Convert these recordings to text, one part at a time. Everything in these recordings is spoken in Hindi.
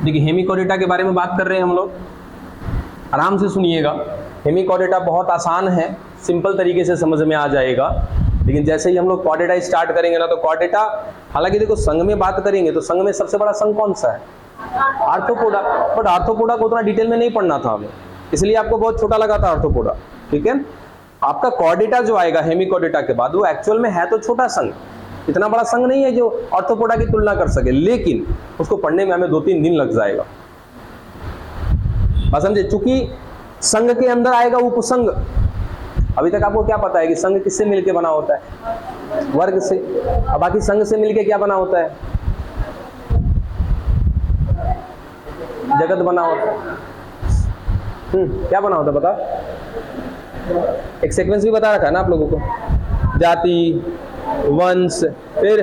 देखिए हेमिकोडेटा के बारे में बात कर रहे हैं हम लोग, आराम से सुनिएगा। हेमिकोडेटा बहुत आसान है, सिंपल तरीके से समझ में आ जाएगा। लेकिन जैसे ही हम लोग कॉर्डेटा स्टार्ट करेंगे ना, तो कॉर्डेटा, हालांकि देखो संघ में बात करेंगे तो संघ में सबसे बड़ा संघ कौन सा है? आर्थ्रोपोडा। बट आर्थ्रोपोडा को उतना डिटेल में नहीं पढ़ना था हमें, इसलिए आपको बहुत छोटा लगा था आर्थ्रोपोडा। ठीक है, आपका कॉर्डेटा जो आएगा हेमिकोडेटा के बाद, वो एक्चुअल में है तो छोटा संघ, इतना बड़ा संघ नहीं है जो आर्थ्रोपोडा की तुलना कर सके, लेकिन उसको पढ़ने में हमें 2-3 दिन लग जाएगा। बात समझे? चूंकि संघ के अंदर आएगा उपसंघ। अभी तक आपको क्या पता है कि संघ किससे मिलके बना होता है? वर्ग से। अब बाकी संघ से मिलके क्या बना होता है? जगत बना होता है। क्या बना होता है बता? एक सीक्वेंस भी बता रखा है ना आप लोगों को, जाति, वंश, फिर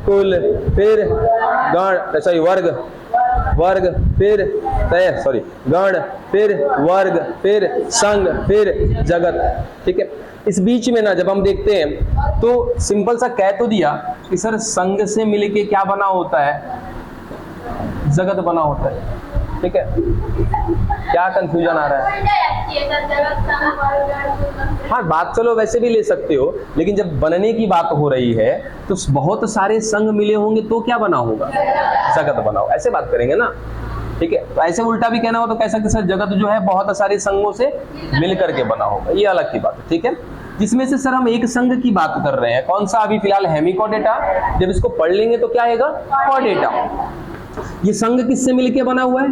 कुल, फिर गण, सॉरी वर्ग, फिर गण, फिर वर्ग, फिर संघ, फिर जगत। ठीक है, इस बीच में ना जब हम देखते हैं तो सिंपल सा कह तो दिया कि सर संघ से मिलके क्या बना होता है? जगत बना होता है। ठीक है, क्या कंफ्यूजन आ रहा है? हाँ, बात चलो वैसे भी ले सकते हो, लेकिन जब बनने की बात हो रही है तो बहुत सारे संघ मिले होंगे तो क्या बना होगा? जगत बना हो, ऐसे बात करेंगे ना। ठीक है, तो ऐसे उल्टा भी कहना हो तो कह सकते सर जगत जो है बहुत सारे संघों से मिल करके बना होगा, ये अलग की बात है। ठीक है, जिसमें से सर हम एक संघ की बात कर रहे हैं, कौन सा? अभी फिलहाल हेमिकोडेटा। जब इसको पढ़ लेंगे तो क्या आएगा? कॉर्डेटा। ये संघ किससे मिलके बना हुआ है?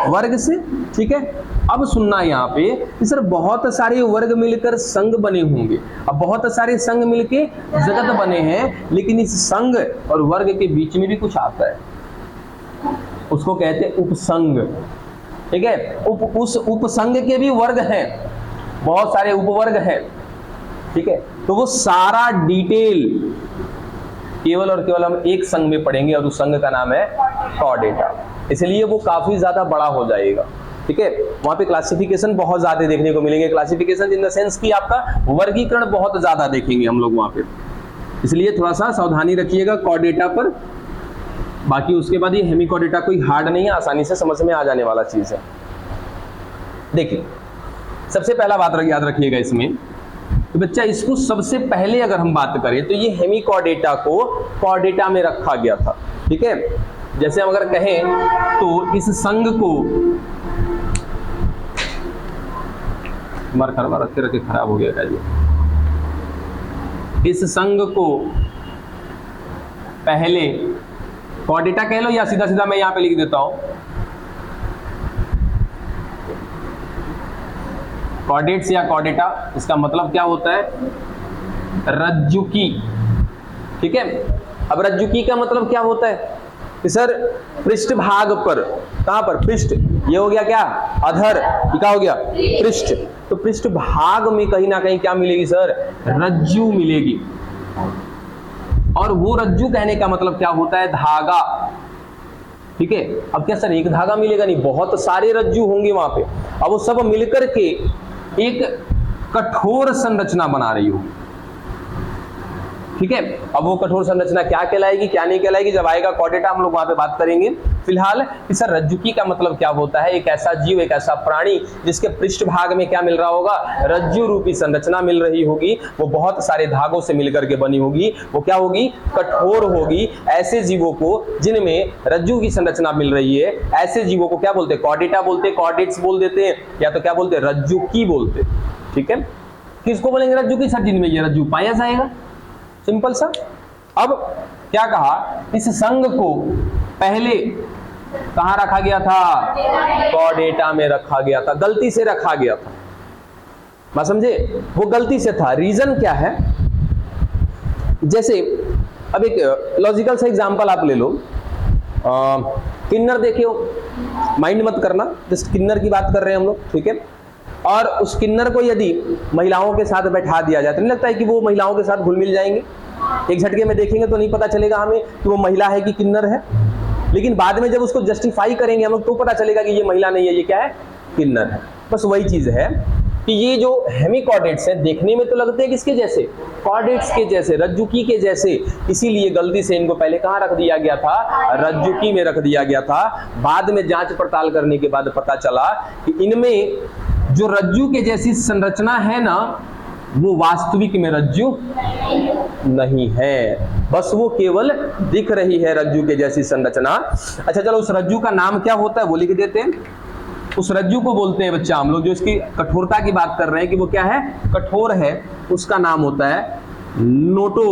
वर्ग से। ठीक है, अब सुनना यहाँ पे कि सर बहुत सारे वर्ग मिलकर संघ बने होंगे। अब बहुत सारे संघ मिलके जगत बने हैं, लेकिन इस संघ और वर्ग के बीच में भी कुछ आता है, उसको कहते हैं उपसंघ। ठीक है, उस उपसंघ के भी वर्ग हैं, बहुत सारे उपवर्ग हैं। ठीक है, तो वो सारा डिटेल केवल और केवल हम एक संघ में पढ़ेंगे और उस संघ का नाम है कॉर्डेटा, इसलिए वो काफी ज्यादा बड़ा हो जाएगा। ठीक है, वहां पे क्लासिफिकेशन बहुत ज्यादा देखने को मिलेंगे, क्लासिफिकेशन इन द सेंस कि आपका वर्गीकरण बहुत ज्यादा देखेंगे हम लोग वहां पे, इसलिए थोड़ा सा सावधानी रखिएगा कॉर्डेटा पर। बाकी उसके बाद ये हेमिकोडेटा कोई हार्ड नहीं है, आसानी से समझ में आ जाने वाला चीज है। देखिए, सबसे पहला बात याद रखिएगा इसमें तो बच्चा, इसको सबसे पहले अगर हम बात करें तो ये हेमिकोडेटा को कॉर्डेटा में रखा गया था। ठीक है, जैसे हम अगर कहें तो इस संघ को मरकर रख के खराब हो गया जी, इस संघ को पहले कॉर्डेटा कह लो या सीधा सीधा मैं यहां पे लिख देता हूं कॉर्डेट्स या कॉर्डेटा। इसका मतलब क्या होता है? रज्जुकी। ठीक है, अब रज्जुकी का मतलब क्या होता है कि सर पृष्ठभाग पर, कहां पर? पृष्ठ, ये हो गया क्या? अधर, क्या हो गया? पृष्ठ। तो पृष्ठभाग में कहीं ना कहीं क्या मिलेगी सर? रज्जु मिलेगी। और वो रज्जु कहने का मतलब क्या होता है? धागा। ठीक है, अब क्या सर एक धागा मिलेगा? नहीं, बहुत सारे रज्जु होंगे वहां पे। अब वो सब मिलकर के एक कठोर संरचना बना रही होगी। ठीक है, अब वो कठोर संरचना क्या कहलाएगी, क्या नहीं कहलाएगी, जब आएगा कॉर्डेटा हम लोग वहां पे बात करेंगे। फिलहाल कि सर रज्जुकी का मतलब क्या होता है? एक ऐसा जीव, एक ऐसा प्राणी जिसके पृष्ठभाग में क्या मिल रहा होगा? रज्जु रूपी संरचना मिल रही होगी। वो बहुत सारे धागों से मिलकर के बनी होगी। वो क्या होगी? कठोर होगी। ऐसे जीवों को जिनमें रज्जु की संरचना मिल रही है, ऐसे जीवों को क्या बोलते हैं? कॉर्डेटा बोलते हैं, कॉर्डेट्स बोल देते हैं, या तो क्या बोलते हैं? रज्जुकी बोलते। ठीक है, किसको बोलेंगे रज्जुकी? सर जिनमें ये रज्जु पाया जाएगा, सिंपल सा। अब क्या कहा? इस संघ को पहले कहां रखा गया था? कॉर्डेटा में रखा गया था, गलती से रखा गया था। बात समझे? वो गलती से था। रीजन क्या है? जैसे अब एक लॉजिकल सा एग्जांपल आप ले लो, किन्नर देखे हो, माइंड मत करना, जस्ट किन्नर की बात कर रहे हैं हम लोग। ठीक है, और उस किन्नर को यदि महिलाओं के साथ बैठा दिया जाए तो नहीं लगता है कि वो महिलाओं के साथ घुल मिल जाएंगे? एक झटके में देखेंगे तो नहीं पता चलेगा हमें कि वो महिला है कि किन्नर है, लेकिन बाद में जब उसको जस्टिफाई करेंगे हम लोग तो पता चलेगा कि ये महिला नहीं है, ये क्या है? किन्नर है। बस वही चीज है कि ये जो हेमिकॉर्डेट्स हैं देखने में तो लगते हैं किसके जैसे, कॉर्डेट्स के जैसे, रज्जुकी के जैसे, इसीलिए गलती से इनको पहले कहाँ रख दिया गया था, रज्जुकी में रख दिया गया था। बाद में जांच पड़ताल करने के बाद पता चला कि इनमें जो रज्जू के जैसी संरचना है ना, वो वास्तविक में रज्जु नहीं है, बस वो केवल दिख रही है रज्जु के जैसी संरचना। अच्छा चलो, उस रज्जु का नाम क्या होता है वो लिख देते हैं। उस रज्जु को बोलते हैं बच्चा हम लोग, जो इसकी कठोरता की बात कर रहे हैं कि वो क्या है, कठोर है, उसका नाम होता है नोटोकॉर्ड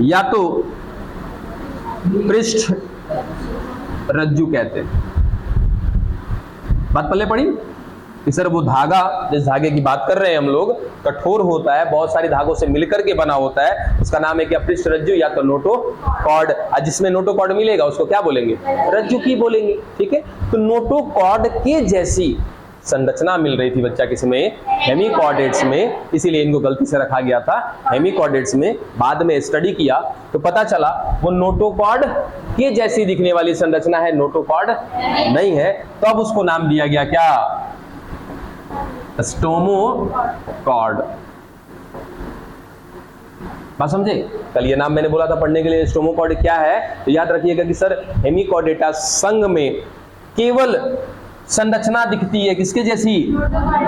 या तो पृष्ठ रज्जु कहते हैं। बात पल्ले पड़ी कि सर वो धागा, जिस धागे की बात कर रहे हैं हम लोग, कठोर होता है, बहुत सारी धागों से मिलकर के बना होता है, उसका नाम है क्या, पृष्ठ रज्जु या तो नोटोकॉर्ड। जिसमें नोटोकॉर्ड मिलेगा उसको क्या बोलेंगे, रज्जुकी बोलेंगे। ठीक है, तो नोटोकॉर्ड के जैसी संरचना मिल रही थी बच्चा किसमें, हेमिकॉर्डेट्स में, इसीलिए इनको गलती से रखा गया था हेमिकॉर्डेट्स में। बाद में स्टडी किया तो पता चला वो नोटोकॉर्ड के जैसी दिखने वाली संरचना है, नोटोकॉर्ड नहीं है। तो अब उसको नाम दिया गया क्या, स्टोमोकॉर्ड। बात समझे, कल ये नाम मैंने बोला था पढ़ने के लिए, स्टोमोकॉर्ड क्या है, तो याद रखिएगा कि सर हेमिकॉर्डेटा संघ में केवल संरचना दिखती है किसके जैसी,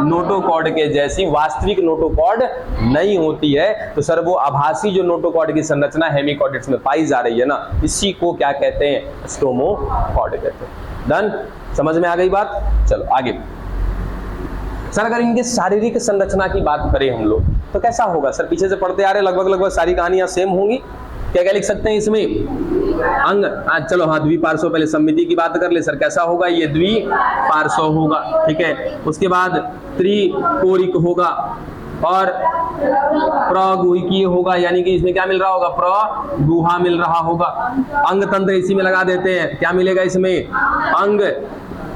नोटोकॉर्ड के जैसी, वास्तविक नोटोकॉर्ड नहीं होती है। तो सर वो आभासी जो नोटोकॉर्ड की संरचना हेमिकॉर्डेट्स में पाई जा रही है ना, इसी को क्या कहते हैं, स्टोमोकॉर्ड कहते हैं। डन, समझ में आ गई बात। चलो आगे। सर अगर इनके शारीरिक संरचना की बात करें हम लोग तो कैसा होगा, सर पीछे से पढ़ते आ रहे लगभग सारी कहानियां सेम होंगी। क्या क्या लिख सकते हैं इसमें, अंग, चलो हाँ, द्विपार्श्व, पहले सम्मिति की बात कर ले, सर कैसा होगा, ये द्विपार्श्व होगा। ठीक है, उसके बाद त्रिकोरिक होगा और प्रगुहिकीय होगा, यानी कि इसमें क्या मिल रहा होगा, प्रगुहा मिल रहा होगा। अंग तंत्र इसी में लगा देते हैं, क्या मिलेगा इसमें, अंग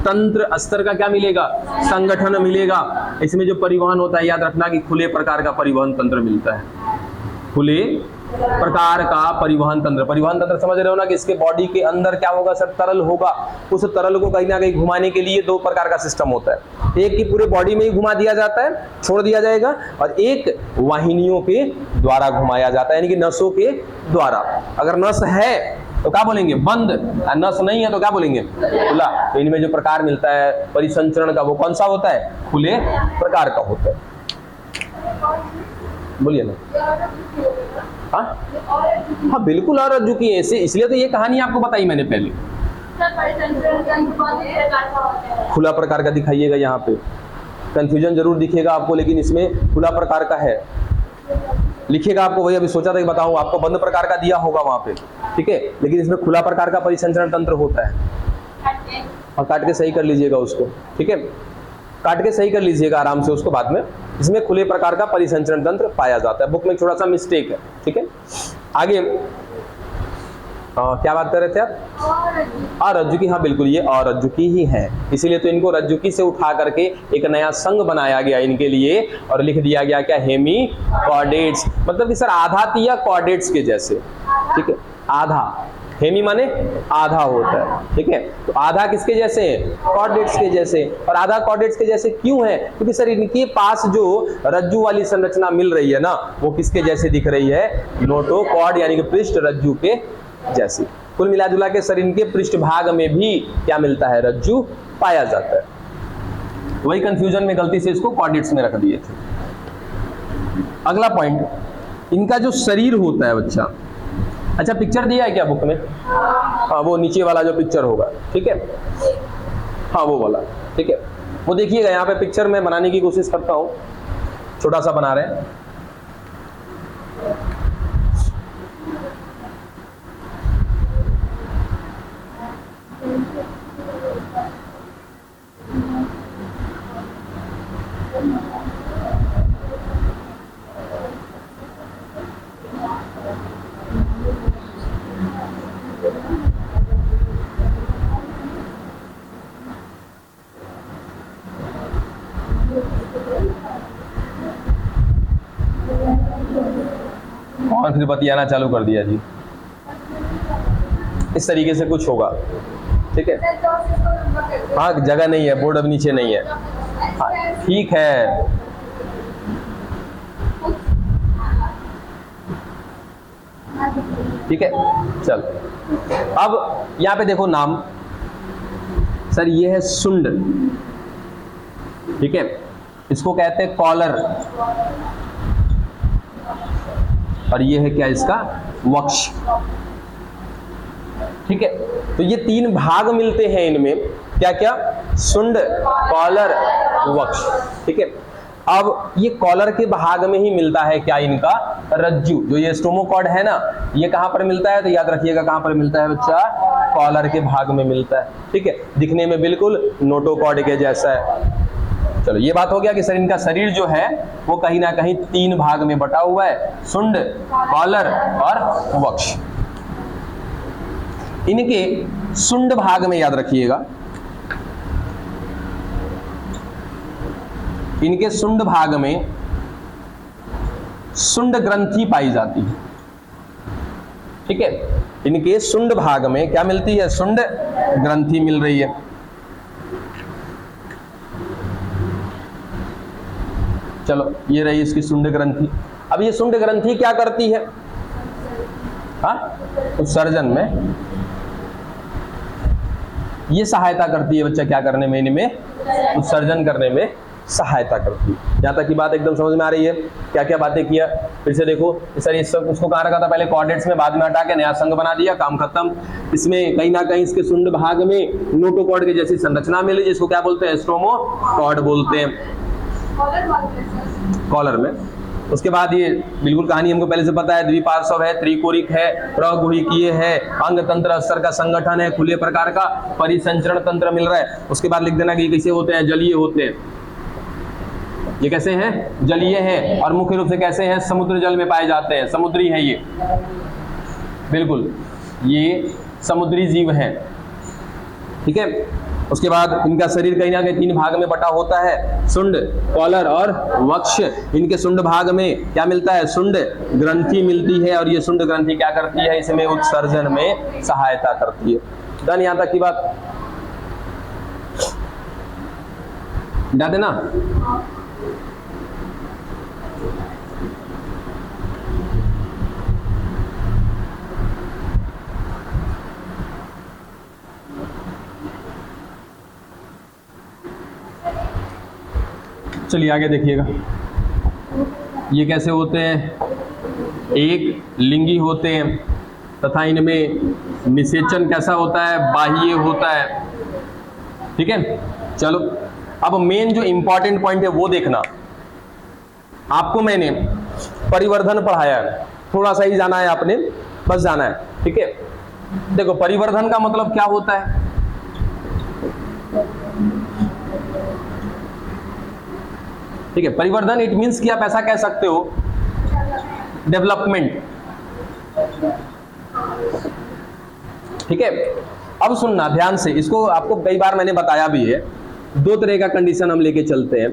तंत्र। अस्तर का क्या मिलेगा, संगठन मिलेगा। इसमें जो परिवहन होता है, याद रखना कि खुले प्रकार का परिवहन तंत्र मिलता है, खुले प्रकार का परिवहन तंत्र। परिवहन तंत्र समझ रहे हो ना कि इसके बॉडी के अंदर क्या होगा सर, तरल होगा। उस तरल को कहीं ना कहीं घुमाने के लिए दो प्रकार का सिस्टम होता है, एक की पूरे बॉडी में ही घुमा दिया जाता है, छोड़ दिया जाएगा, और एक वाहिनियों के द्वारा घुमाया जाता है, यानी कि नसों के द्वारा। अगर नस है तो क्या बोलेंगे, बंद, नस नहीं है तो क्या बोलेंगे, खुला। तो इनमें जो प्रकार मिलता है परिसंचरण का, वो कौन सा होता है, खुले प्रकार का होता है। बोलिए ना। हाँ बिल्कुल, और रज्जुकी है, इसलिए तो ये कहानी आपको बताई मैंने पहले। खुला प्रकार का दिखाइएगा, यहाँ पे कंफ्यूजन जरूर दिखेगा आपको, लेकिन इसमें खुला प्रकार का है लिखिएगा आपको। वही अभी सोचा था कि बताऊं आपको, बंद प्रकार का दिया होगा वहां पे, ठीक है, लेकिन इसमें खुला प्रकार का परिसंचरण तंत्र होता है। और काट के सही कर लीजिएगा उसको, ठीक है, काट के सही कर लीजिएगा आराम से उसको बाद में। इसमें खुले प्रकार का परिसंचरण तंत्र पाया जाता है, बुक में थोड़ा सा मिस्टेक है, ठीक है। आगे क्या बात कर रहे थे आप, रज्जुकी, हाँ बिल्कुल ये रज्जुकी ही है, इसीलिए तो इनको रज्जुकी से उठा करके एक नया संघ बनाया गया इनके लिए और लिख दिया गया क्या, हेमिकॉर्डेट्स। मतलब कि सर आधा तिया कॉर्डेट्स के जैसे, ठीक है, आधा, हेमी माने आधा होता है, ठीक है, तो आधा किसके जैसे हैं, कॉर्डेट्स के जैसे। और आधा कॉर्डेट्स के जैसे क्यों है, क्योंकि सर इनके पास जो रज्जु वाली संरचना मिल रही है ना, वो किसके जैसे दिख रही है, नोटोकॉर्ड यानी कि पृष्ठ रज्जु के जैसी। कुल मिला जुला के सर इनके पृष्ठ भाग में भी क्या मिलता है, रज्जु पाया जाता है। वही कंफ्यूजन में गलती से इसको कॉर्डेट्स में रख दिए थे। अगला पॉइंट, इनका जो शरीर होता है बच्चा, अच्छा पिक्चर दिया है क्या बुक में, हाँ वो नीचे वाला जो पिक्चर होगा, ठीक है, हाँ वो वाला, ठीक है, वो देखिएगा। यहाँ पे पिक्चर में बनाने की कोशिश करता हूँ, छोटा सा बना रहे हैं। और फिर बतियाना चालू कर दिया जी, इस तरीके से कुछ होगा, ठीक है, हाँ जगह नहीं है, बोर्ड अब नीचे नहीं है। हाँ, ठीक है, ठीक है। चल अब यहाँ पे देखो नाम, सर ये है सुंड, ठीक है, इसको कहते हैं कॉलर, और ये है क्या इसका वक्ष, ठीक है। तो ये तीन भाग मिलते हैं इनमें, क्या क्या, सुंड, कॉलर, वक्ष, ठीक है। अब ये कॉलर के भाग में ही मिलता है क्या इनका रज्जु, जो ये स्टोमोकॉर्ड है ना, ये कहां पर मिलता है, तो याद रखिएगा कहां पर मिलता है बच्चा, कॉलर के भाग में मिलता है, ठीक है। दिखने में बिल्कुल नोटोकॉर्ड के जैसा है। चलो ये बात हो गया कि सर इनका शरीर जो है वो कहीं ना कहीं तीन भाग में बटा हुआ है, सुंड, कॉलर और वक्ष। इनके सुंड भाग में याद रखिएगा, इनके सुंड भाग में सुंड ग्रंथि पाई जाती है, ठीक है। इनके सुंड भाग में क्या मिलती है, सुंड ग्रंथि मिल रही है। चलो ये रही इसकी सुंड ग्रंथि। अब ये सुंड ग्रंथि क्या करती है, हाँ, उत्सर्जन में ये सहायता करती है बच्चा, क्या करने में, इनमें उत्सर्जन करने में सहायता करती है। यहाँ तक की बात एकदम समझ में आ रही है, क्या क्या बातें किया, फिर से देखो सर ये सब उसको कहाँ रखा था, पहले कोऑर्डिनेट्स में, बाद में हटा के नया संघ बना दिया, काम खत्म। इसमें कहीं ना कहीं इसके सुंड भाग में नोटोकॉर्ड की जैसी संरचना मिली, जिसको क्या बोलते हैं, स्टोमोकॉर्ड बोलते हैं, कॉलर में। उसके बाद ये बिल्कुल कहानी हमको पहले से पता है, द्विपार्श्व है, त्रिकोरिक है, प्रगुहिकीय है, अंग तंत्र स्तर का संगठन है, खुले प्रकार का परिसंचरण तंत्र मिल रहा है। उसके बाद लिख देना कि कैसे होते हैं, जलीय होते हैं, ये कैसे हैं, जलीय हैं, और मुख्य रूप से कैसे हैं, समुद्र जल में पाए जाते हैं, समुद्री है ये, बिल्कुल ये समुद्री जीव है, ठीक है। उसके बाद इनका शरीर कहीं ना कहीं तीन भाग में बटा होता है, सुंड, कॉलर और वक्ष। इनके सुंड भाग में क्या मिलता है, सुंड ग्रंथि मिलती है, और ये सुंड ग्रंथि क्या करती है, इसमें उत्सर्जन में सहायता करती है। डन, यहां तक की बात डन है ना। चलिए आगे देखिएगा, ये कैसे होते हैं, एक लिंगी होते हैं, तथा इनमें निषेचन कैसा होता है, बाह्य होता है, ठीक है। चलो अब मेन जो इंपॉर्टेंट पॉइंट है वो देखना, आपको मैंने परिवर्धन पढ़ाया है, थोड़ा सा ही जाना है आपने, बस जाना है, ठीक है। देखो परिवर्धन का मतलब क्या होता है, ठीक है। परिवर्धन इट मींस कि आप ऐसा कह सकते हो, डेवलपमेंट, ठीक है। अब सुनना ध्यान से, इसको आपको कई बार मैंने बताया भी है, दो तरह का कंडीशन हम लेके चलते हैं,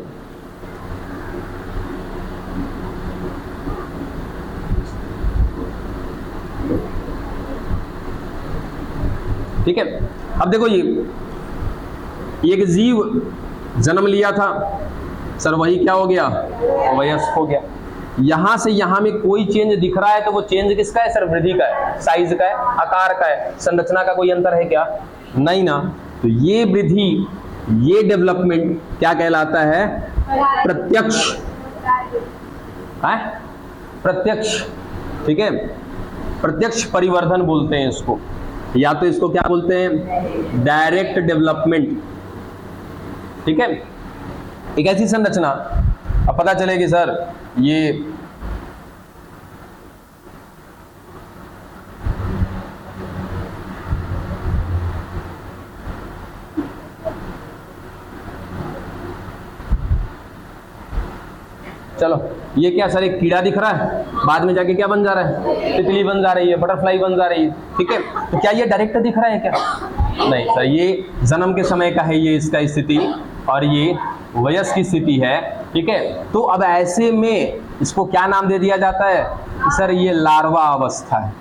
ठीक है। अब देखो ये एक जीव जन्म लिया था सर, वही क्या हो गया, वयस्क हो गया। यहां से यहां में कोई चेंज दिख रहा है तो वो चेंज किसका है सर, वृद्धि का है, साइज का है, आकार का है, संरचना का कोई अंतर है क्या, नहीं ना। तो ये वृद्धि, ये डेवलपमेंट क्या कहलाता है, प्रत्यक्ष, है प्रत्यक्ष, ठीक है। प्रत्यक्ष परिवर्धन बोलते हैं इसको, या तो इसको क्या बोलते हैं, डायरेक्ट डेवलपमेंट, ठीक है। एक ऐसी संरचना, अब पता चलेगी सर ये चलो ये क्या सर, एक कीड़ा दिख रहा है, बाद में जाके क्या बन जा रहा है, तितली बन जा रही है, बटरफ्लाई बन जा रही है, ठीक है। तो क्या ये डायरेक्ट दिख रहा है क्या, नहीं सर, ये जन्म के समय का है ये इसका स्थिति, और ये वयस्क की स्थिति है, ठीक है। तो अब ऐसे में इसको क्या नाम दे दिया जाता है कि सर ये लार्वा अवस्था है,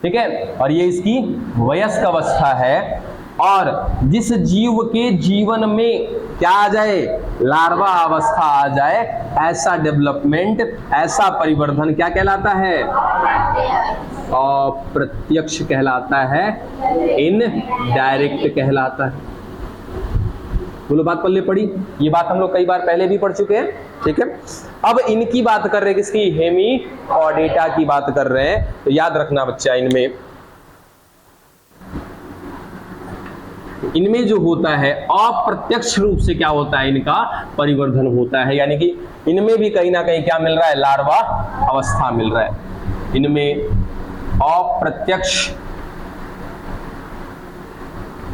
ठीक है, और ये इसकी वयस्क अवस्था है। और जिस जीव के जीवन में क्या आ जाए, लार्वा अवस्था आ जाए, ऐसा डेवलपमेंट, ऐसा परिवर्धन क्या कहलाता है, अप्रत्यक्ष कहलाता है, इनडायरेक्ट कहलाता है। बोलो बात पल्ले पड़ी? ये बात हम लोग कई बार पहले भी पढ़ चुके हैं, ठीक है। अब इनकी बात कर रहे हैं, किसकी, हेमिकॉर्डेटा की बात कर रहे हैं। तो याद रखना बच्चा, इनमें जो होता है अप्रत्यक्ष रूप से क्या होता है, इनका परिवर्धन होता है, यानी कि इनमें भी कहीं ना कहीं क्या मिल रहा है, लार्वा अवस्था मिल रहा है। इनमें अप्रत्यक्ष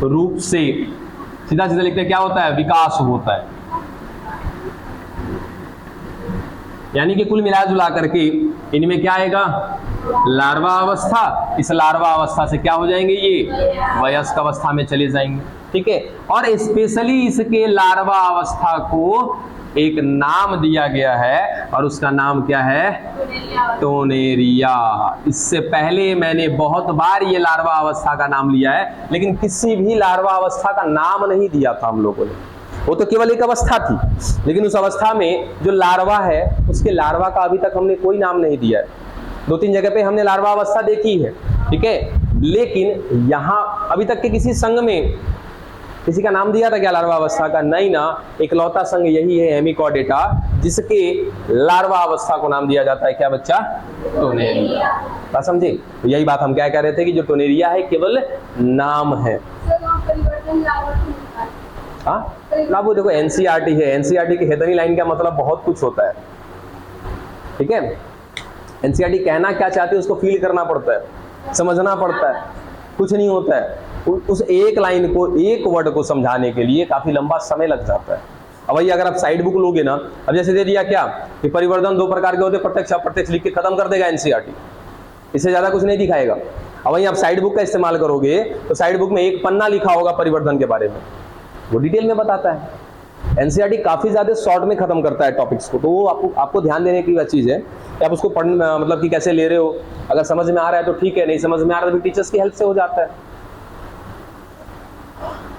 रूप से सीधा सीधा लिखते हैं क्या होता है, विकास होता है। यानी कि कुल मिला जुला करके इनमें क्या आएगा, लार्वा अवस्था। इस लार्वा अवस्था से क्या हो जाएंगे, ये वयस्क अवस्था में चले जाएंगे, ठीक है। और स्पेशली इसके लार्वा अवस्था को एक नाम दिया गया है, और उसका नाम क्या है, टोनेरिया। इससे पहले मैंने बहुत बार ये लार्वा अवस्था का नाम लिया है, लेकिन किसी भी लार्वा अवस्था का नाम नहीं दिया था हम लोगों ने। वो तो केवल एक अवस्था थी, लेकिन उस अवस्था में जो लार्वा है, उसके लार्वा का अभी तक हमने कोई नाम नहीं दिया है। 2-3 जगह पे हमने लार्वा अवस्था देखी है, ठीक है, लेकिन यहां अभी तक के किसी संघ में किसी का नाम दिया था क्या लार्वा अवस्था का? नहीं ना। इकलौता संघ यही है, हेमिकॉर्डेटा, जिसके लार्वा अवस्था को नाम दिया जाता है क्या बच्चा, टोनेरिया। बात समझे? तो यही बात हम क्या कह रहे थे कि जो टोनेरिया है केवल नाम है। हाँ, वो देखो एनसीईआरटी है, एनसीईआरटी की हेतनी लाइन का मतलब बहुत कुछ होता है, ठीक है। एनसीईआरटी कहना क्या चाहती है उसको फील करना पड़ता है, समझना पड़ता है, कुछ नहीं होता है। उस एक लाइन को, एक वर्ड को समझाने के लिए काफी लंबा समय लग जाता है। अब वही अगर आप साइड बुक लोगे ना, अब जैसे दे दिया क्या कि परिवर्तन 2 प्रकार के होते हैं, प्रत्यक्ष अप्रत्यक्ष, लिख के खत्म कर देगा एनसीईआरटी, इससे ज्यादा कुछ नहीं दिखाएगा। अब वही आप साइड बुक का इस्तेमाल करोगे तो साइड बुक में एक पन्ना लिखा होगा परिवर्तन के बारे में, वो डिटेल में बताता है। एनसीईआरटी काफी ज्यादा शॉर्ट में खत्म करता है टॉपिक्स को, तो वो आपको ध्यान देने की वह चीज है कि आप उसको पढ़ना, मतलब कि कैसे ले रहे हो। अगर समझ में आ रहा है तो ठीक है, नहीं समझ में आ रहा है तो टीचर्स की हेल्प से हो जाता है।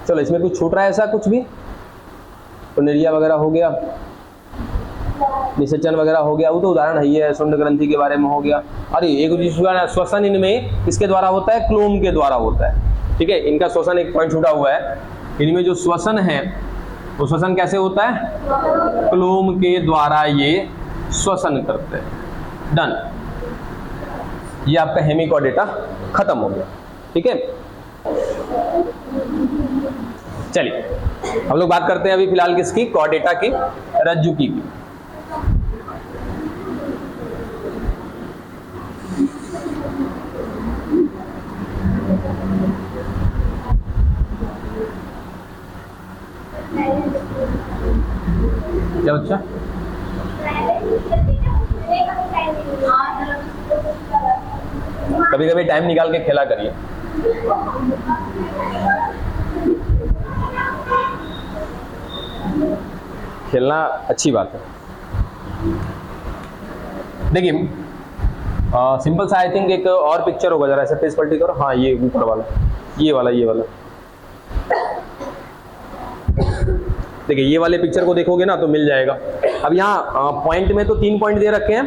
चलो, इसमें कुछ छूट रहा है ऐसा कुछ भी? टोनेरिया वगैरह हो गया, निषेचन वगैरह हो गया, वो तो उदाहरण है, ये शुंड ग्रंथि के बारे में हो गया। अरे एक श्वसन इनमें किसके द्वारा होता है, क्लोम के द्वारा होता है, ठीक है। इनका श्वसन एक पॉइंट छूटा हुआ है, इनमें जो श्वसन है वो श्वसन कैसे होता है, क्लोम के द्वारा ये श्वसन करते हैं। डन, ये आपका हेमिकॉर्डेटा खत्म हो गया, ठीक है। चलिए हम लोग बात करते हैं अभी फिलहाल किसकी, कॉर्डेटा की, रज्जुकी की। क्या बच्चा? कभी कभी टाइम निकाल के खेला करिए। खेलना अच्छी बात है। देखिए सिंपल सा, आई थिंक एक और पिक्चर होगा, जरा ऐसे पेज पलटी करो। हाँ, ये ऊपर वाला, ये वाला देखिए, ये वाले पिक्चर को देखोगे ना तो मिल जाएगा। अब यहाँ पॉइंट में तो 3 पॉइंट दे रखे हैं,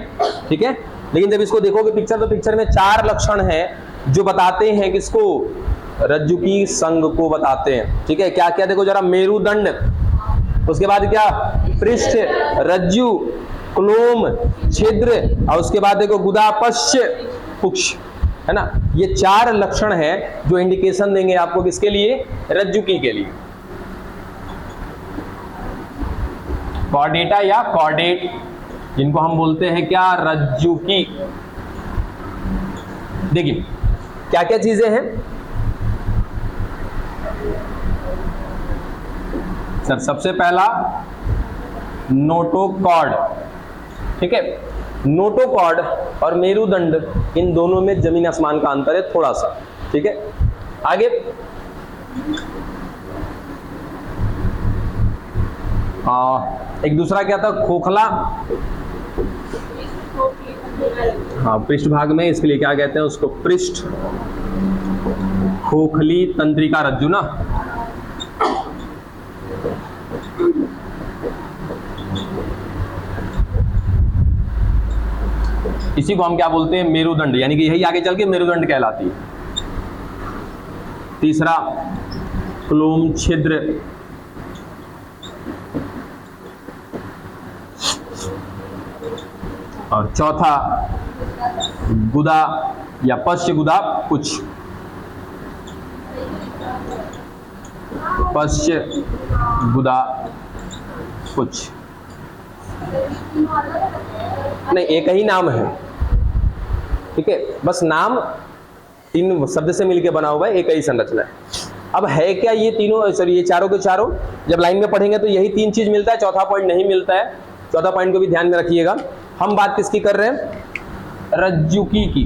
ठीक है, लेकिन जब इसको देखोगे पिक्चर, तो पिक्चर में 4 लक्षण हैं जो बताते हैं किसको, रज्जुकी संघ को बताते हैं, ठीक है। क्या क्या देखो जरा, मेरुदंड, उसके बाद क्या, पृष्ठ, रज्जु, क्लोम, छिद्र, और उसके बाद देखो गुदापश्च, पुक्ष, है ना। ये 4 लक्षण हैं जो इंडिकेशन देंगे आपको किसके लिए, रज्जुकी के लिए। कॉर्डेटा या कॉर्डेट, जिनको हम बोलते हैं क्या, रज्जुकी। देखिए क्या क्या चीजें हैं सर। सबसे पहला नोटोकॉर्ड, ठीक है। नोटोकॉर्ड और मेरुदंड, इन दोनों में जमीन आसमान का अंतर है थोड़ा सा, ठीक है। आगे एक दूसरा क्या था, खोखला, हाँ, पृष्ठ भाग में, इसके लिए क्या कहते हैं उसको, पृष्ठ खोखली तंत्रिका रज्जु ना, इसी को हम क्या बोलते हैं, मेरुदंड, यानी कि यही आगे चल के मेरुदंड कहलाती है। तीसरा क्लोम छिद्र, और चौथा गुदा या पश्च गुदा पुच्छ। पश्च गुदा पुच्छ नहीं, एक ही नाम है, ठीक है, बस नाम तीन शब्द से मिलके बना हुआ है, एक ही संरचना है। अब है क्या ये तीनों, सॉरी ये चारों के चारों जब लाइन में पढ़ेंगे तो यही तीन चीज मिलता है, चौथा पॉइंट नहीं मिलता है। चौथा पॉइंट को भी ध्यान में रखिएगा। हम बात किसकी कर रहे हैं, रज्जुकी की।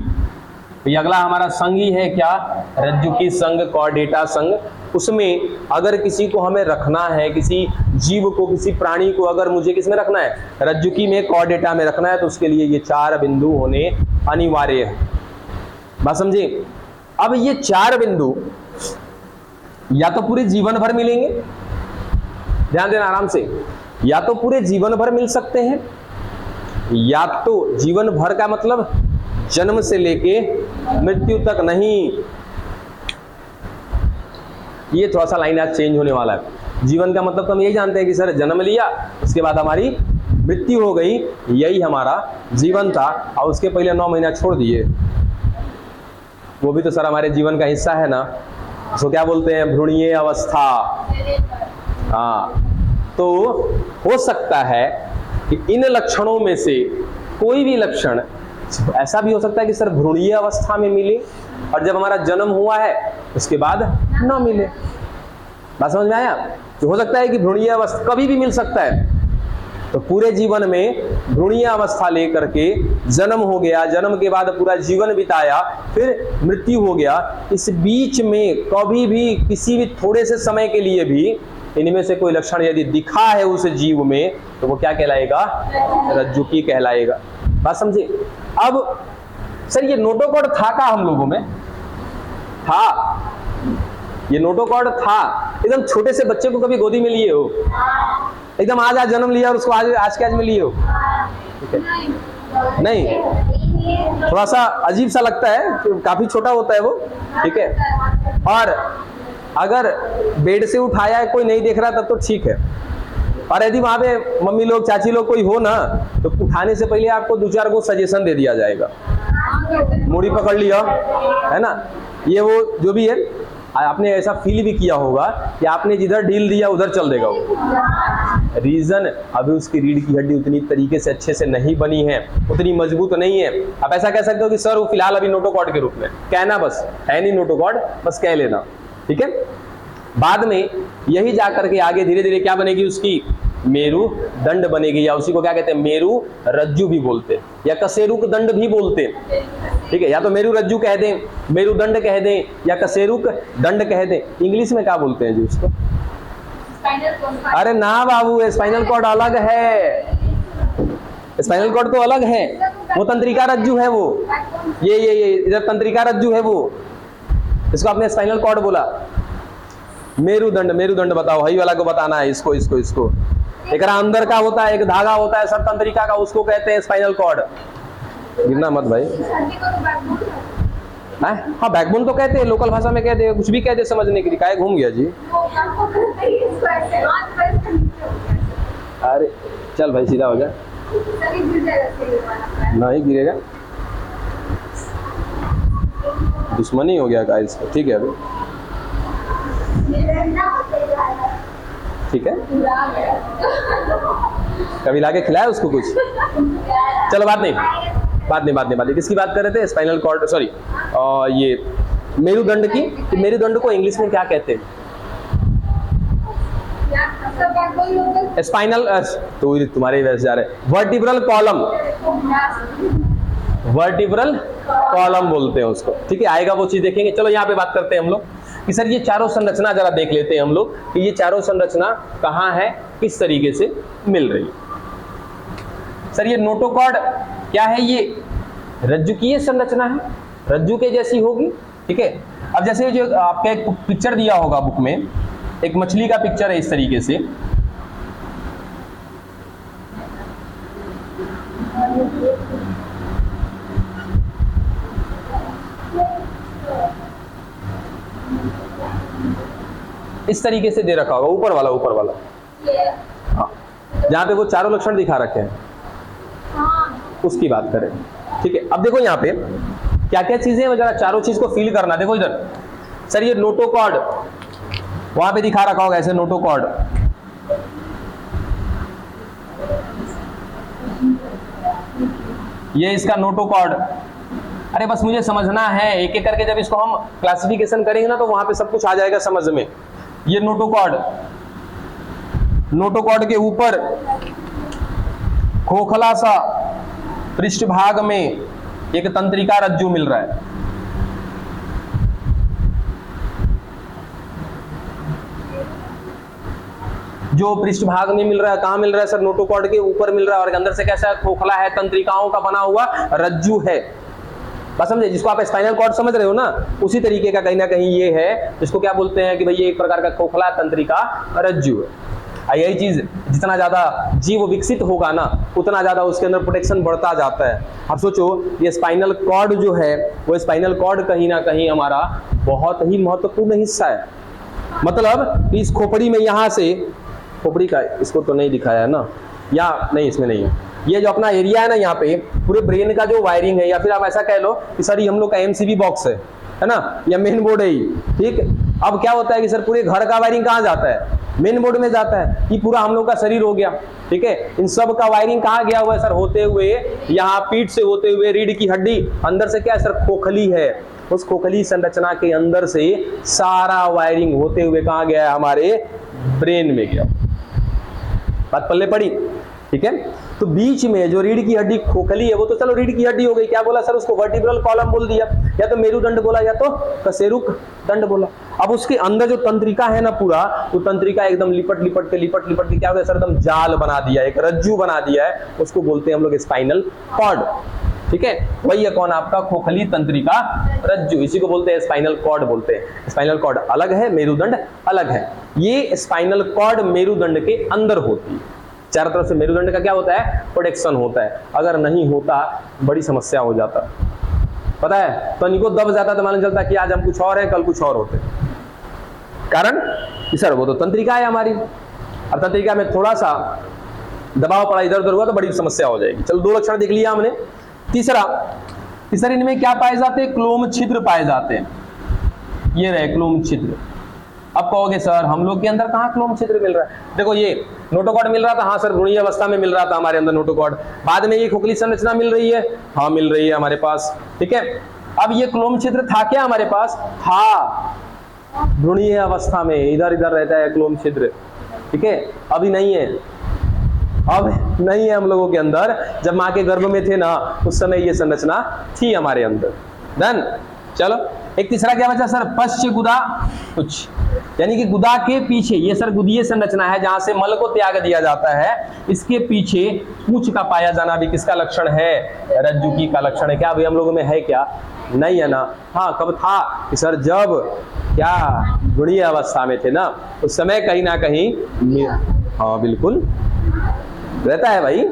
तो ये अगला हमारा संघ ही है क्या, रज्जुकी संघ, कॉर्डेटा संघ। उसमें अगर किसी को हमें रखना है, किसी जीव को, किसी प्राणी को अगर मुझे किसमें रखना है, रज्जुकी में, कॉर्डेटा में रखना है, तो उसके लिए ये चार बिंदु होने अनिवार्य है। बात समझे। अब ये चार बिंदु या तो पूरे जीवन भर मिलेंगे, ध्यान देना आराम से, या तो पूरे जीवन भर मिल सकते हैं, या तो जीवन भर का मतलब जन्म से लेके मृत्यु तक नहीं। ये थोड़ा सा लाइन आज चेंज होने वाला है। जीवन का मतलब तो हम यही जानते हैं कि सर जन्म लिया, उसके बाद हमारी मृत्यु हो गई, यही हमारा जीवन था, और उसके पहले 9 महीना छोड़ दिए, वो भी तो सर हमारे जीवन का हिस्सा है ना। उसको क्या बोलते हैं, भ्रूणीय अवस्था। हाँ, तो हो सकता है कि इन लक्षणों में से कोई भी लक्षण ऐसा भी हो सकता है कि सर भ्रूणीय अवस्था में मिले, और जब हमारा जन्म हुआ है उसके बाद न मिले। बात समझ में आया। तो हो सकता है कि भ्रूणीय अवस्था कभी भी मिल सकता है। तो पूरे जीवन में भ्रूणीय अवस्था लेकर के जन्म हो गया, जन्म के बाद पूरा जीवन बिताया, फिर मृत्यु हो गया, इस बीच में कभी भी किसी भी थोड़े से समय के लिए भी इनमें से कोई लक्षण यदि दिखा है उस जीव में, तो वो क्या कहलाएगा, रज्जुकी कहलाएगा। बात समझे। अब सर ये नोटोकॉर्ड था का हम लोगों में था, ये नोटोकॉर्ड था। एकदम छोटे से बच्चे को कभी गोदी में लिए हो, एकदम आज जन्म लिया और उसको आज के आज में लिए हो, ठीक है, नहीं, थोड़ा सा अजीब सा लगता है, काफी छोटा होता है वो, ठीक है। और अगर बेड से उठाया है, कोई नहीं देख रहा तब तो ठीक है, और यदि वहां पे मम्मी लोग, चाची लोग कोई हो ना, तो उठाने से पहले आपको 2-4 को सजेशन दे दिया जाएगा, मूड़ी पकड़ लिया, है ना, ये वो जो भी है। आपने ऐसा फील भी किया होगा कि आपने जिधर ढील दिया उधर चल देगा वो। रीजन, अभी उसकी रीढ़ की हड्डी उतनी तरीके से अच्छे से नहीं बनी है, उतनी मजबूत नहीं है। आप ऐसा कह सकते हो कि सर वो फिलहाल अभी नोटोकॉर्ड के रूप में, कहना बस है नहीं नोटोकॉर्ड, बस कह लेना, ठीक है। बाद में यही जाकर के आगे धीरे धीरे क्या बनेगी, उसकी मेरु दंड बनेगी, या उसी को क्या कहते हैं, मेरु रज्जु भी बोलते हैं, या कशेरुक दंड भी बोलते हैं, ठीक है। या तो मेरु रज्जु कह दें, मेरु दंड कह दें, या कशेरुक दंड कह दें। इंग्लिश में क्या बोलते हैं जी उसको, अरे ना बाबू, स्पाइनल कॉर्ड अलग है, स्पाइनल कॉर्ड तो अलग है, वो तंत्रिका रज्जु है, वो ये इधर तंत्रिका रज्जु है, वो इसको आपने स्पाइनल कॉर्ड बोला। मेरुदंड बताओ, हई वाला को बताना है, इसको एक अंदर का होता है, एक धागा होता है सर तंत्रिका का, उसको कहते हैं स्पाइनल कॉर्ड। गिरना मत भाई। हाँ, बैकबोन तो कहते हैं, लोकल भाषा में कहते हैं, कुछ भी कहते हैं समझने के लिए, काहे घूम गया जी। अरे चल भाई सीधा हो जा, नहीं गिरेगा, दुश्मनी हो गया गाइस, ठीक है अभी, ठीक है, कभी लाके खिलाया उसको कुछ, चलो बात नहीं, किसकी बात कर रहे थे, स्पाइनल कॉर्ड, सॉरी ये मेरुदंड की। मेरुदंड को इंग्लिश में क्या कहते हैं, स्पाइनल, तो तुम्हारे वैसे जा रहे, वर्टिब्रल कॉलम बोलते हैं उसको, ठीक है, आएगा वो चीज देखेंगे। चलो यहाँ पे बात करते हैं हम लोग कि सर ये चारों संरचना जरा देख लेते हैं हम लोग कि ये चारों संरचना कहाँ है, किस तरीके से मिल रही है। सर ये नोटोकॉर्ड क्या है, ये रज्जुकीय संरचना है, रज्जु के जैसी होगी, ठीक है। अब जैसे जो आपका एक पिक्चर दिया होगा बुक में, एक मछली का पिक्चर है इस तरीके से, इस तरीके से दे रखा होगा, ऊपर वाला, ऊपर वाला, हाँ, जहाँ पे वो चारों लक्षण दिखा रखे हैं उसकी बात करें। ठीक है, अब देखो यहाँ पे क्या क्या चीजें हैं, जरा चारों चीज को फील करना। देखो इधर सर, ये नोटोकॉर्ड वहां पे दिखा रखा होगा ऐसे, नोटोकॉर्ड, ये इसका नोटोकॉर्ड। अरे बस मुझे समझना है, एक एक करके जब इसको हम क्लासिफिकेशन करेंगे ना तो वहां पे सब कुछ आ जाएगा समझ में। ये नोटोकॉर्ड, नोटोकॉर्ड के ऊपर खोखला सा पृष्ठभाग में एक तंत्रिका रज्जु मिल रहा है। जो पृष्ठभाग में मिल रहा है, कहां मिल रहा है सर? नोटोकॉर्ड के ऊपर मिल रहा है, और अंदर से कैसा है? खोखला है, तंत्रिकाओं का बना हुआ रज्जु है। बस समझे, जिसको आप स्पाइनल कॉर्ड समझ रहे हो ना, उसी तरीके का कहीं ना कहीं ये है, जिसको क्या बोलते हैं कि भाई ये एक प्रकार का खोखला तंत्रिका रज्जु है। यही चीज जितना ज्यादा जीव विकसित होगा ना, उतना ज्यादा उसके अंदर प्रोटेक्शन बढ़ता जाता है। अब सोचो, ये स्पाइनल कॉर्ड जो है, वो स्पाइनल कॉर्ड कहीं ना कहीं हमारा बहुत ही महत्वपूर्ण हिस्सा है। मतलब इस खोपड़ी में, यहां से खोपड़ी का, इसको तो नहीं दिखाया है ना, या नहीं, इसमें नहीं है, ये जो अपना एरिया है ना, यहाँ पे पूरे ब्रेन का जो वायरिंग है, या फिर आप ऐसा कह लो कि सर ये हम लोग का एमसीबी बॉक्स है ना, या मेन बोर्ड है ही। ठीक, अब क्या होता है कि सर पूरे घर का वायरिंग कहाँ जाता है? मेन बोर्ड में जाता है। ये पूरा हम लोग का शरीर हो गया। ठीक है, इन सब का वायरिंग कहाँ गया हुआ है सर? होते हुए यहाँ पीठ से होते हुए रीढ़ की हड्डी, अंदर से क्या है सर? खोखली है। उस खोखली संरचना के अंदर से सारा वायरिंग होते हुए कहाँ गया है? हमारे ब्रेन में गया। बात पल्ले पड़ी? ठीक है, तो बीच में जो रीढ़ की हड्डी खोखली है, वो तो चलो रीढ़ की हड्डी हो गई, क्या बोला सर उसको? वर्टिब्रल कॉलम बोल दिया, या तो मेरुदंड बोला, या तो कशेरुक दंड बोला। अब उसके अंदर जो तंत्रिका है ना पूरा, तो तंत्रिका एकदम लिपट लिपट के क्या हो गया सर? एकदम जाल बना दिया, एक रज्जू बना दिया है, उसको बोलते हैं हम लोग स्पाइनल कॉर्ड। ठीक है, वही है कौन? आपका खोखली तंत्रिका रज्जु, इसी को बोलते हैं स्पाइनल कॉर्ड बोलते हैं। स्पाइनल कॉर्ड अलग है, मेरुदंड अलग है। ये स्पाइनल कॉर्ड मेरुदंड के अंदर होती है। चारों तरफ से मेरुदंड का क्या होता है? प्रोटेक्शन होता है। अगर नहीं होता बड़ी समस्या हो जाता, पता है, तो इनको दब जाता तो मालूम चलता कि आज हम कुछ और है, कल कुछ और होते। कारण सर वो तो तंत्रिका है हमारी, अब तंत्रिका में थोड़ा सा दबाव पड़ा, इधर उधर हुआ तो बड़ी समस्या हो जाएगी। चलो, दो लक्षण देख लिया हमने। तीसरा इनमें क्या पाए जाते हैं? क्लोम छिद्र पाए जाते हैं। ये रहे क्लोम छिद्र। अब कहोगे सर हम लोग के अंदर कहाँ क्लोम छिद्र मिल रहा है? देखो, ये नोटोकॉर्ड मिल रहा था, हाँ सर भ्रूणीय अवस्था में मिल रहा था हमारे अंदर नोटोकॉर्ड। बाद में ये खोखली संरचना मिल रही है, हाँ मिल रही है हमारे पास। ठीक है, अब ये क्लोम छिद्र था क्या हमारे पास? था भ्रूणीय अवस्था में, इधर इधर रहता है क्लोम छिद्र। ठीक है, अभी नहीं है, अब नहीं है हम लोगों के अंदर। जब माँ के गर्भ में थे ना, उस समय ये संरचना थी हमारे अंदर। डन। चलो, एक तीसरा क्या बचा सर? पश्च गुदा कुछ, यानी कि गुदा के पीछे, ये सर गुदीय संरचना है जहां से मल को त्याग दिया जाता है। इसके पीछे पूंछ का पाया जाना भी किसका लक्षण है? रज्जुकी का लक्षण है। क्या अभी हम लोगों में है क्या? नहीं है ना। हाँ, कब था कि सर जब क्या भ्रूणीय अवस्था में थे ना, उस समय कहीं ना कहीं, हाँ बिल्कुल रहता है भाई,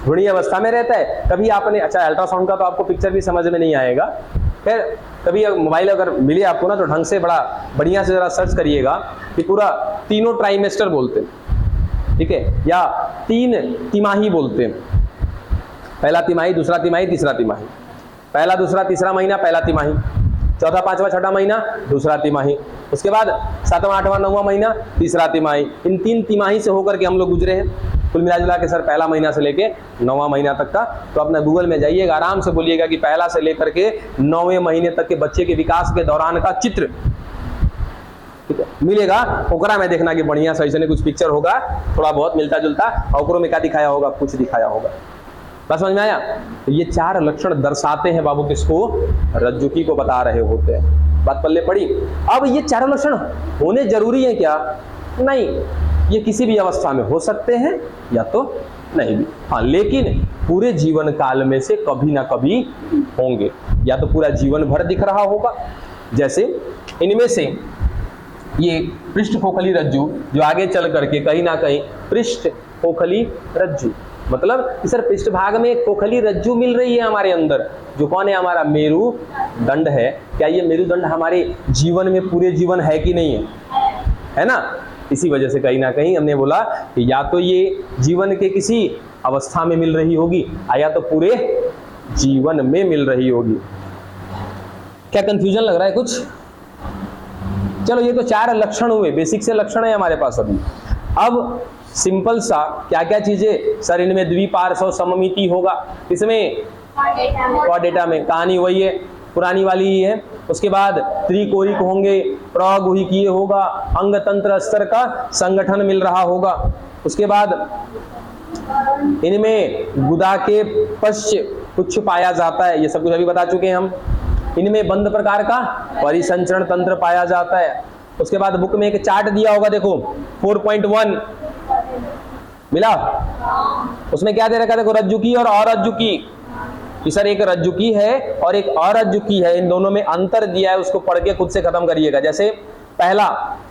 भ्रूणीय अवस्था में रहता है। कभी आपने, अच्छा अल्ट्रासाउंड का तो आपको पिक्चर भी समझ में नहीं आएगा, फिर कभी मोबाइल अगर मिले आपको ना तो ढंग से बड़ा बढ़िया से जरा सर्च करिएगा कि पूरा तीनों ट्राइमेस्टर बोलते हैं। ठीक है, या 3 तिमाही बोलते हैं। पहला तिमाही, दूसरा तिमाही, तीसरा तिमाही। पहला, दूसरा, तीसरा महीना पहला तिमाही, चौथा, पांचवा, छठा महीना दूसरा तिमाही, उसके बाद 7वां, 8वां, 9वां महीना तीसरा तिमाही। इन 3 तिमाही से होकर के हम लोग गुजरे हैं। कुल मिला जुला के सर पहला महीना से लेके 9वां महीना तक का। तो अपना गूगल में जाइएगा, आराम से बोलिएगा कि पहला से लेकर के 9वें महीने तक के बच्चे के विकास के दौरान का चित्र, ठीक है, मिलेगा। ओकरा में देखना कि बढ़िया सही से कुछ पिक्चर होगा, थोड़ा बहुत मिलता जुलता, ओकरों में क्या दिखाया होगा? कुछ दिखाया होगा। बस समझ में आया? तो ये 4 लक्षण दर्शाते हैं बाबू किसको? रज्जुकी को बता रहे होते हैं। बात पल्ले पड़ी? अब ये 4 लक्षण होने जरूरी है क्या? नहीं, ये किसी भी अवस्था में हो सकते हैं या तो नहीं भी। हाँ, लेकिन पूरे जीवन काल में से कभी ना कभी होंगे, या तो पूरा जीवन भर दिख रहा होगा। जैसे इनमें से ये पृष्ठ खोखली रज्जु जो आगे चल करके कहीं ना कहीं पृष्ठ खोखली रज्जु, मतलब कि सर पृष्ठभाग में एक खोखली रज्जु मिल रही है हमारे अंदर, जो कौन है? हमारा मेरुदंड है। क्या ये मेरुदंड हमारे जीवन में पूरे जीवन है कि नहीं है? है ना। इसी वजह से कहीं ना कहीं हमने बोला कि या तो ये जीवन के किसी अवस्था में मिल रही होगी या तो पूरे जीवन में मिल रही होगी। क्या कंफ्यूजन लग रहा है कुछ? चलो ये तो 4 लक्षण हुए, बेसिक से लक्षण है हमारे पास अभी। अब सिंपल सा क्या क्या चीजें सर इनमें द्विपार्श्व सममिति होगा, इसमें कॉर्डेटा में कहानी वही है, पुरानी वाली ही है। उसके बाद त्रिकोरिक होंगे, प्रगुहिकीय होगा, अंग तंत्र स्तर का संगठन मिल रहा होगा। उसके बाद इनमें गुदा के पश्च कुछ पाया जाता है, ये सब कुछ अभी बता चुके हैं हम। इनमें बंद प्रकार का परिसंचरण तंत्र पाया जाता है। उसके बाद बुक में एक चार्ट दिया होगा, देखो 4.1 मिला, उसमें क्या दे रखा है देखो, रज्जुकी और अरज्जुकी कि सर एक रज्जुकी है और एक अरज्जुकी है, इन दोनों में अंतर दिया है, उसको पढ़ के खुद से खत्म करिएगा। जैसे पहला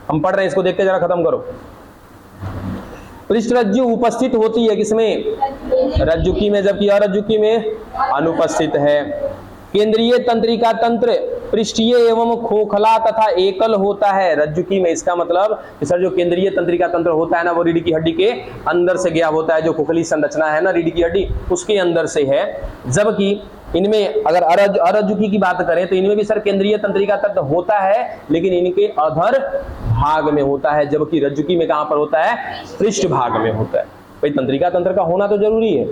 हम पढ़ रहे हैं, इसको देख के जरा खत्म करो। पृष्ठरज्जु उपस्थित होती है किसमें? रज्जुकी में, जबकि अरज्जुकी में अनुपस्थित है। केंद्रीय तंत्रिका तंत्र पृष्ठीय एवं खोखला तथा एकल होता है रज्जुकी में। इसका मतलब कि सर जो केंद्रीय तंत्रिका तंत्र होता है ना, वो रीढ़ की हड्डी के अंदर से गया होता है, जो खोखली संरचना है ना रीढ़ की हड्डी उसके अंदर से है। जबकि इनमें अगर अरज्जुकी की बात करें तो इनमें भी सर केंद्रीय तंत्रिका तंत्र होता है, लेकिन इनके अधर भाग में होता है, जबकि रज्जुकी में कहां पर होता है? पृष्ठ भाग में होता है। भाई तंत्रिका तंत्र का होना तो जरूरी है,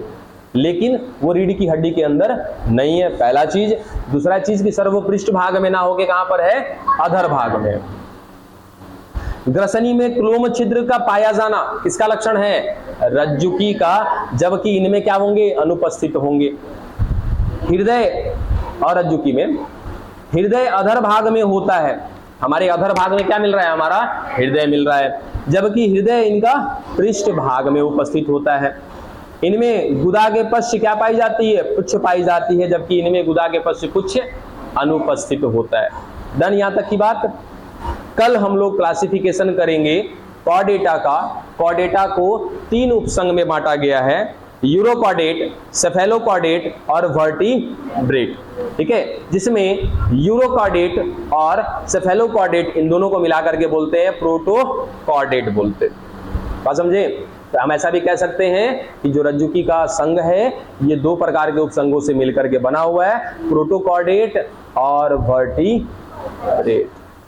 लेकिन वो रीढ़ की हड्डी के अंदर नहीं है, पहला चीज। दूसरा चीज कि सर वो पृष्ठ भाग में ना होके कहां पर है? अधर भाग में। ग्रसनी में क्लोम छिद्र का पाया जाना किसका लक्षण है? रज्जुकी का, जबकि इनमें क्या होंगे? अनुपस्थित होंगे। हृदय और रज्जुकी में हृदय अधर भाग में होता है, हमारे अधर भाग में क्या मिल रहा है? हमारा हृदय मिल रहा है, जबकि हृदय इनका पृष्ठ भाग में उपस्थित होता है। इनमें गुदा के पश्च क्या पाई जाती है? पुच्छ पाई जाती है, जबकि इनमें गुदा के पश्च पुच्छ अनुपस्थित होता है। डन यहां तक की बात। कल हम लोग क्लासिफिकेशन करेंगे कॉर्डेटा का। कॉर्डेटा को 3 उपसंग में बांटा गया है, यूरोकॉर्डेट, सेफेलोकॉर्डेट और वर्टिब्रेट। ठीक है, जिसमें यूरोकॉर्डेट और सेफेलोकॉर्डेट इन दोनों को मिलाकर के बोलते हैं प्रोटोकॉर्डेट बोलते हैं। बात समझे? तो हम ऐसा भी कह सकते हैं कि जो रज्जुकी का संघ है ये 2 प्रकार के उपसंगों से मिलकर के बना हुआ है, प्रोटोकॉर्डेट और वर्टिब्रेट।